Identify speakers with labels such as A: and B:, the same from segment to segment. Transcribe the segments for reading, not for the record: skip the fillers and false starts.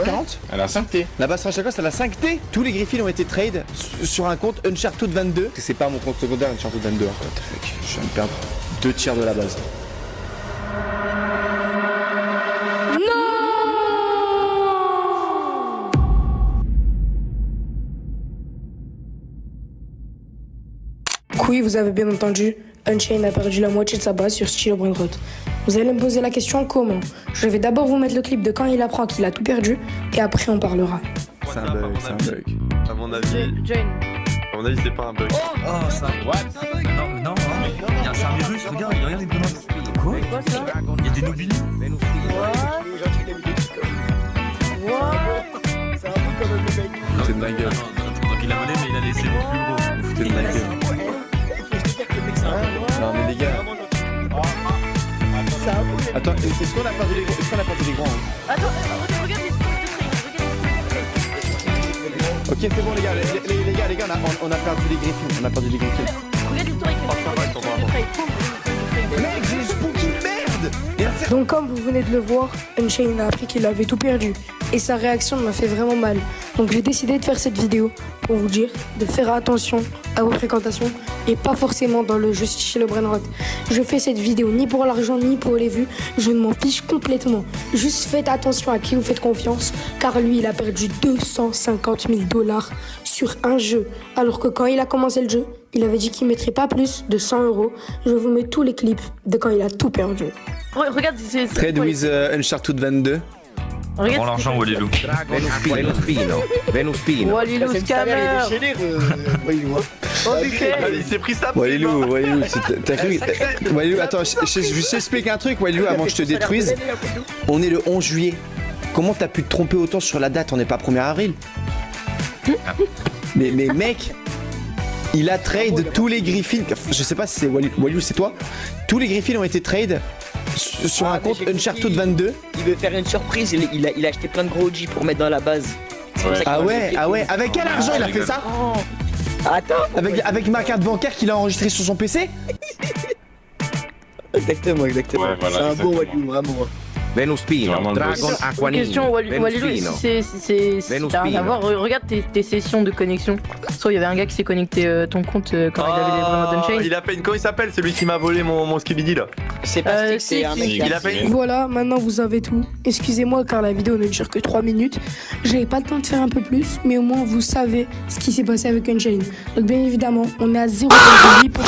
A: 40.
B: Elle a 5T.
A: La base Crash Lacoste, elle a 5T. Tous les Griffins ont été trade sur un compte Uncharted 22. C'est pas mon compte secondaire Uncharted 22. What the fuck, je viens de perdre 2 tiers de la base.
C: Oui, vous avez bien entendu, Unchained a perdu la moitié de sa base sur Steel Brainrot. Vous allez me poser la question comment? Je vais d'abord vous mettre le clip de quand il apprend qu'il a tout perdu et après on parlera.
A: C'est un bug, c'est un bug.
D: À mon avis, c'est pas un bug.
E: Oh, c'est un what? Non, c'est un virus, regarde les grenades. Quoi? Il y a des nobilus.
A: Foutez de ma gueule.
E: Donc il a volé, mais il a laissé les plus gros.
A: Foutez de ma gueule. Non mais les gars. Attends, est-ce qu'on a perdu les grands?
F: Attends, regarde les
A: Ok, c'est bon les gars, les gars, on a perdu les Griffins.
F: Regarde l'historique.
A: Mec, j'ai spooky merde.
C: Donc comme vous venez de le voir, Unchained a appris qu'il avait tout perdu et sa réaction m'a fait vraiment mal. Donc j'ai décidé de faire cette vidéo pour vous dire de faire attention à vos fréquentations et pas forcément dans le jeu chez le Brainrot. Je fais cette vidéo ni pour l'argent ni pour les vues, je ne m'en fiche complètement. Juste faites attention à qui vous faites confiance car lui il a perdu 250 000 $ sur un jeu alors que quand il a commencé le jeu, il avait dit qu'il mettrait pas plus de 100 €. Je vous mets tous les clips de quand il a tout perdu.
F: Regarde, c'est
A: Trade with Uncharted 22.
E: Prends l'argent, Walilou.
F: Walilou scammer.
D: Il s'est pris ça.
A: Walilou, t'as cru. Walilou, attends, je t'explique un truc, Walilou, avant que je te détruise. On est le 11 juillet. Comment t'as pu te tromper autant sur la date? On n'est pas 1er avril. Mais mec, il a trade tous les Griffins. Je sais pas si c'est Walilou, c'est toi. Tous les Griffins ont été trade sur un compte Uncharted 22.
G: Il veut faire une surprise, il a acheté plein de gros OG pour mettre dans la base.
A: Ah ouais. Avec quel argent il a fait ça?
G: Attends.
A: Avec ma carte bancaire qu'il a enregistrée sur son PC?
G: Exactement.
B: Ouais, voilà,
G: c'est un beau Walilou, vraiment.
H: Venuspino, Dragon Aquanini.
F: Question, Walilou, si t'as rien à voir, regarde tes sessions de connexion. Soit il y avait un gars qui s'est connecté ton compte quand il avait les vraiment d'Unchained.
D: Il a fait une. Comment il s'appelle celui qui m'a volé mon Skibidi là?
G: C'est pas stick, c'est un mec.
D: Il a fait une.
C: Voilà, maintenant vous avez tout. Excusez-moi car la vidéo ne dure que 3 minutes. J'avais pas le temps de faire un peu plus, mais au moins vous savez ce qui s'est passé avec Unchained. Donc bien évidemment, on est à 0,8% de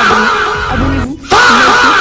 C: abonnés. Abonnez-vous, likez.